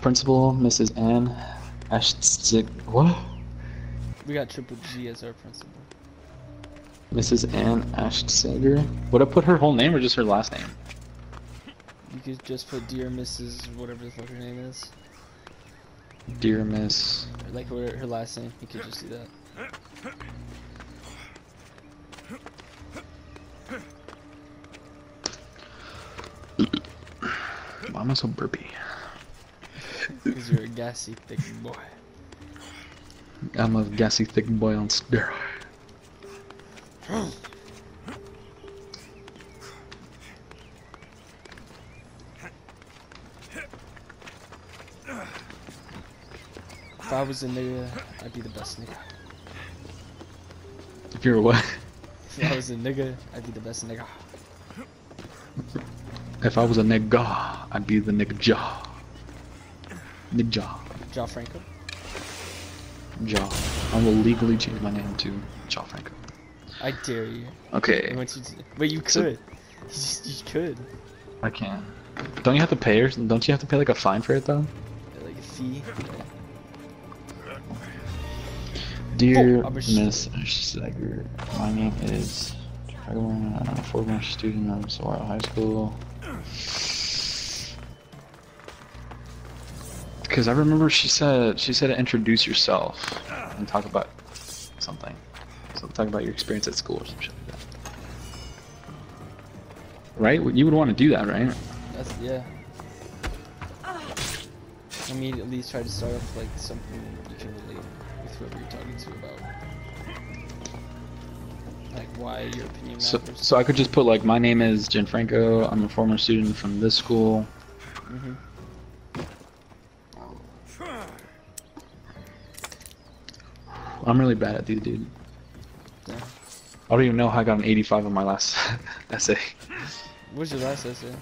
Principal, Mrs. Ann Ashtzig. What? We got Triple G as our principal. Mrs. Ann Ashtsager? Would I put her whole name or just her last name? You could just put Dear Mrs. whatever the fuck her name is. Dear Miss. Or like her last name. You could just do that. Why am I so burpy? Because you're a gassy, thick boy. I'm a gassy thick boy on steroid. If I was a nigga, I'd be the best nigga. If you're a what? If I was a nigga, I'd be the best nigga. If I was a nigga, I'd be the nigga jaw. Nigga jaw. Jaw Franco? Jaw. I will legally change my name to Jaw Franco. I dare you. Okay. But you could. You could. I can. Don't you have to pay or don't you have to pay like a fine for it though? Like a fee. Dear Miss Schlegger, my name is I'm a former student of Saguaro High School. Because I remember she said introduce yourself and talk about something. So talk about your experience at school or some shit like that. Right? You would want to do that, right? That's yeah. Immediately try to start off like something you can relate with whoever you're talking to about. Like why your opinion matters. So I could just put like my name is Gianfranco, I'm a former student from this school. Mm-hmm. I'm really bad at these, dude. Yeah. I don't even know how I got an 85 on my last essay. What's your last essay?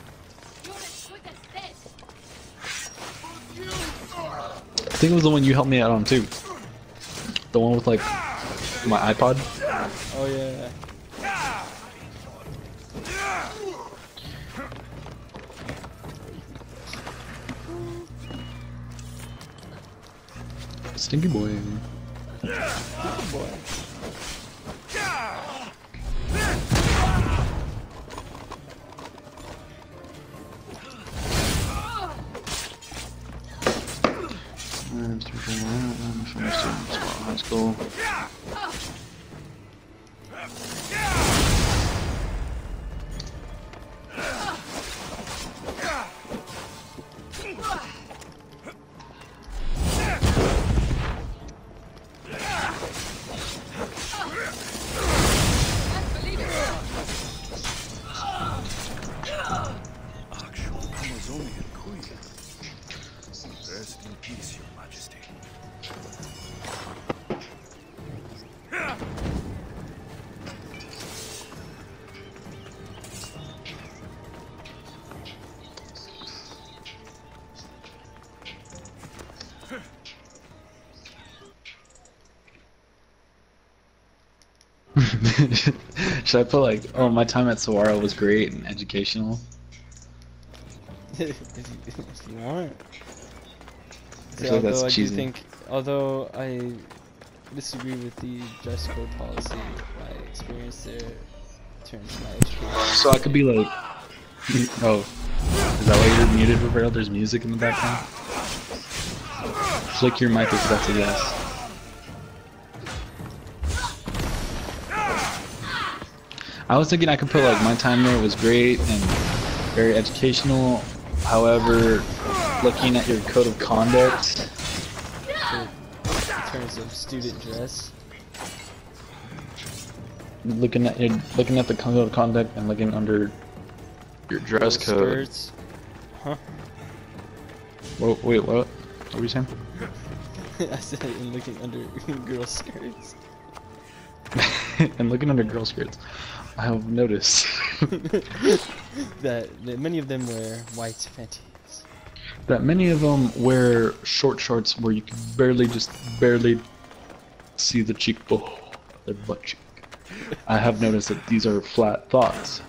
I think it was the one you helped me out on too. The one with like my iPod. Oh yeah. Stinky boy. Good boy. I'm from high school. Rest in peace, Your Majesty. Should I put like, oh, my time at Saguaro was great and educational? if you want. I feel like that's cheesy. Although I disagree with the dress code policy, my experience there turns my education. So I could be like, oh, is that why you're muted, Roberto? There's music in the background? Flick your mic if that's a yes. I was thinking I could put like my time there was great and very educational. However, looking at your code of conduct, in terms of student dress, looking at the code of conduct and looking under your dress code. skirts, huh? Whoa, wait, what? What were you saying? I said in looking under girl skirts. And looking under girl skirts, I have noticed that many of them wear white panties. that many of them wear short shorts where you can barely see the cheekbone, their butt cheek. I have noticed that these are flat thoughts,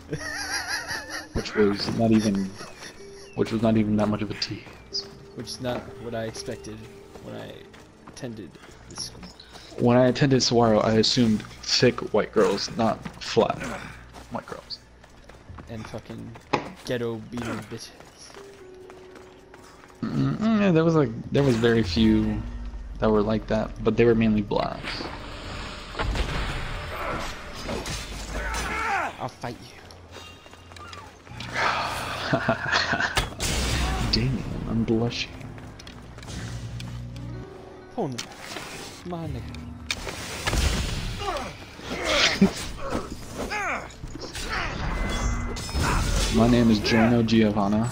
which was not even which was not even that much of a tease. Which is not what I expected when I attended this school. When I attended Saguaro, I assumed thick white girls, not flat white girls. And fucking ghetto beating bitches. Yeah, there was very few that were like that, but they were mainly blacks. I'll fight you. Damn, I'm blushing. Oh no. My nigga. My name is Giorno Giovanna.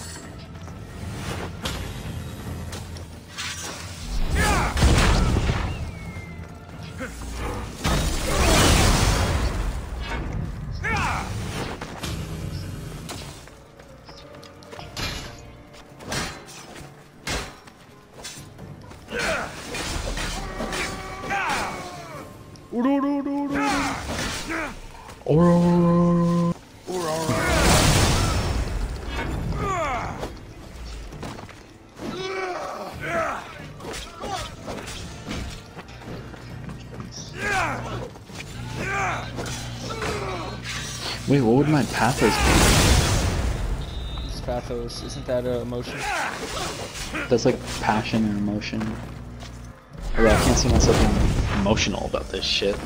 Wait, what would my pathos be? It's pathos. Isn't that emotion? That's like passion and emotion. Although I can't see myself being emotional about this shit.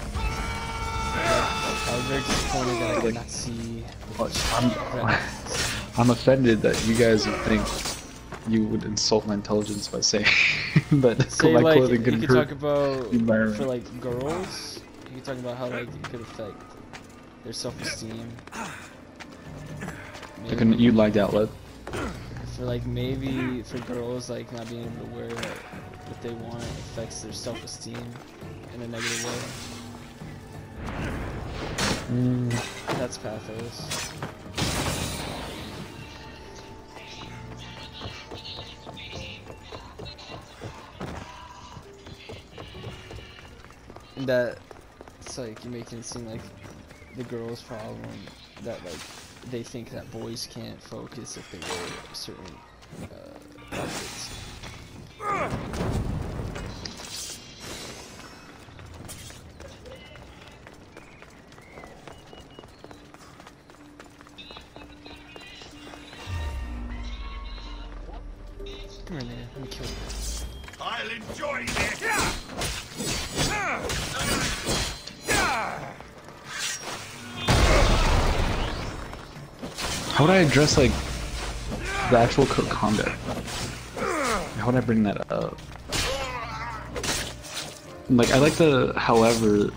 I was very disappointed that I could not see. I'm offended that you guys would think you would insult my intelligence by saying that Say, my like, clothing you could could improve talk about, the environment. for like girls, you could talk about how like it could affect their self-esteem. You lagged out, Led. For like maybe for girls, like not being able to wear what they want affects their self-esteem in a negative way. That's pathos. And that it's like you're making it seem like the girl's problem that like they think that boys can't focus if they wear certain outfits. Come here, nigga. Let me kill you. I'll enjoy this. How would I address like the actual code of conduct? How would I bring that up? Like I like the however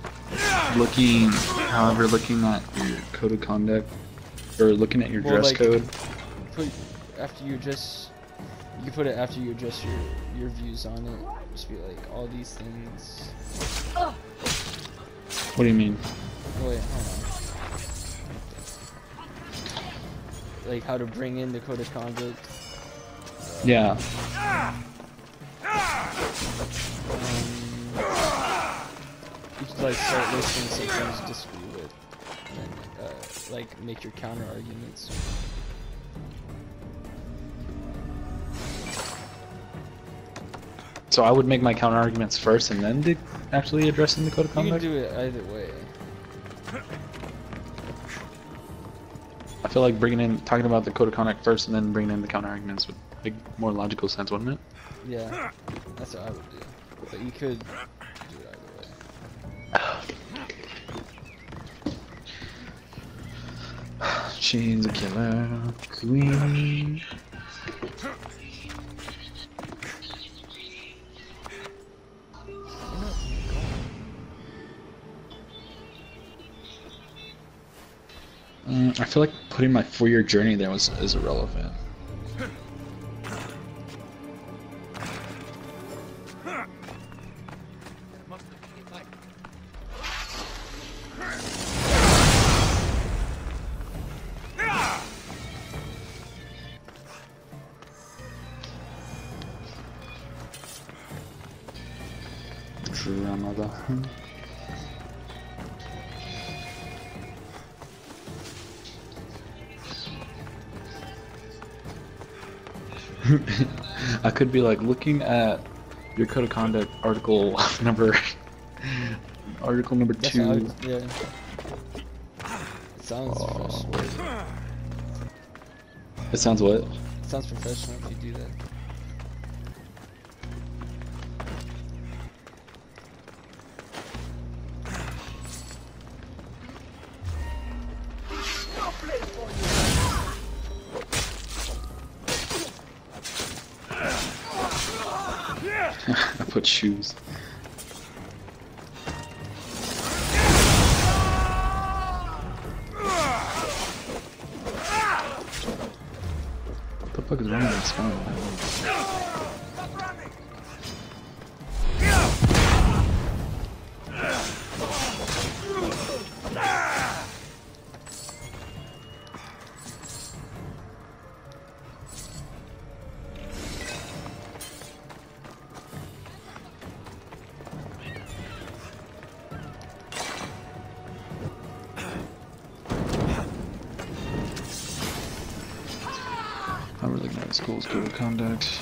looking at your code of conduct or looking at your Well, dress like, code. Put after you address, you can put it after you address your views on it. Just be like all these things. What do you mean? Oh, wait, hold on. Like how to bring in the code of conduct. Yeah. You could like start listing some things you disagree with, and then like make your counter arguments. So I would make my counter arguments first and then actually addressing the code of You can conduct? do it either way. I feel like talking about the code of conduct first and then bringing in the counter arguments would make more logical sense, wouldn't it? Yeah, that's what I would do. But you could do it either way. She's a killer queen. I feel like putting my 4-year journey there is irrelevant. Grandmother. I could be like looking at your code of conduct article number That's how 2. yeah. It sounds professional. It sounds what? It sounds professional if you do that. I put shoes. What the fuck is wrong with this phone? I'm really glad school's code of conduct.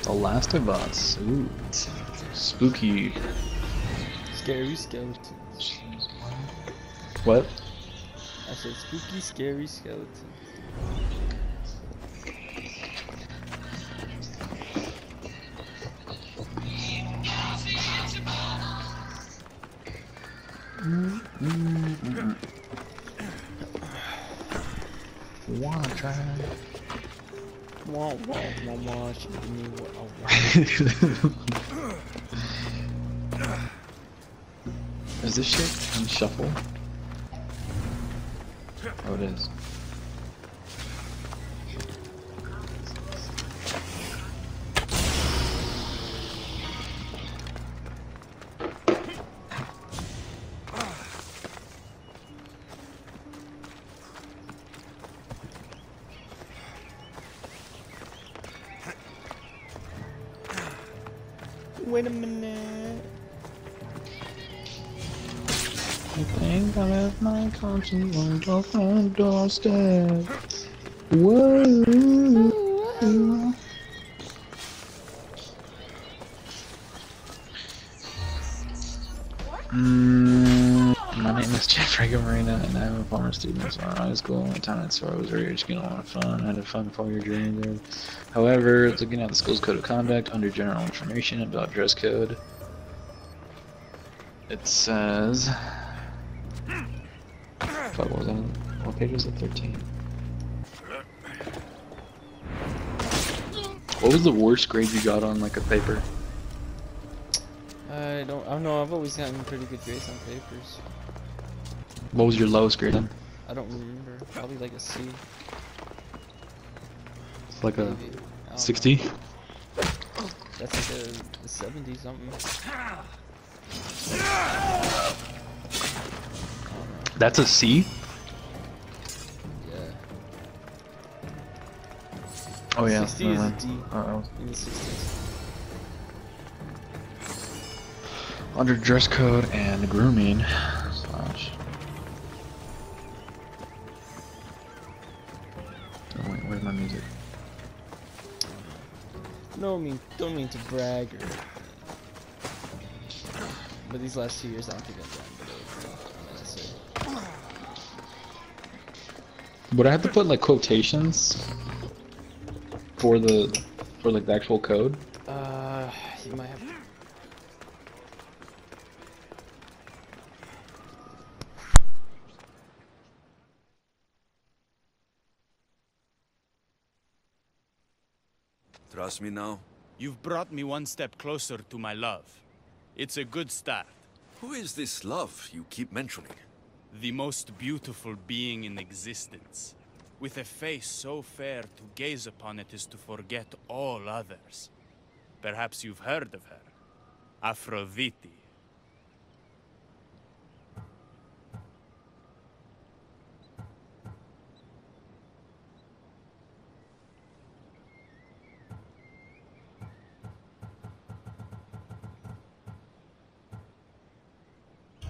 The Last of Us. Ooh, it's spooky. Scary skeletons. What? I said spooky, scary skeletons. Wanna try? Wah, wah, wah, wah, she give me what I want. Is this shit on shuffle? Oh, it is. Wait a minute. I think I left my conscience on the front doorstep. Whoa. My name is Jeffrey Marina, and I'm a former student of high school. At times, so I was very just getting a lot of fun. I had a fun 4-year journey there. However, looking at the school's code of conduct under general information about dress code, it says. Fuck, what was that? What page was it? 13. What was the worst grade you got on like a paper? I don't know. I've always gotten pretty good grades on papers. What was your lowest grade then? I don't remember. Probably like a C. It's like a Maybe. I don't 60? know. That's like a 70 something. That's a C? Yeah. Oh yeah. 60 is a never D. mind. In the 60s. Under dress code and grooming. Slash. Oh wait, where's my music? No, don't mean to brag or. But these last 2 years, I don't think I've gotten below. Would I have to put like quotations for like the actual code? You might have. Trust me now? You've brought me one step closer to my love. It's a good start. Who is this love you keep mentioning? The most beautiful being in existence. With a face so fair, to gaze upon it is to forget all others. Perhaps you've heard of her. Aphrodite.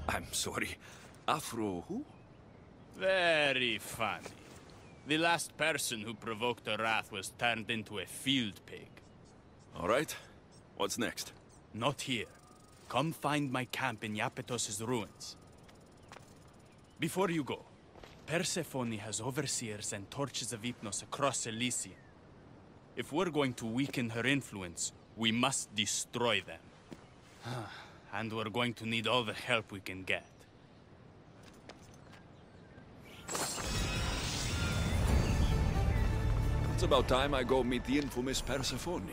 I'm sorry. Afro who? Very funny. The last person who provoked her wrath was turned into a field pig. All right. What's next? Not here. Come find my camp in Iapetos' ruins. Before you go, Persephone has overseers and torches of Hypnos across Elysium. If we're going to weaken her influence, we must destroy them. And we're going to need all the help we can get. It's about time I go meet the infamous Persephone.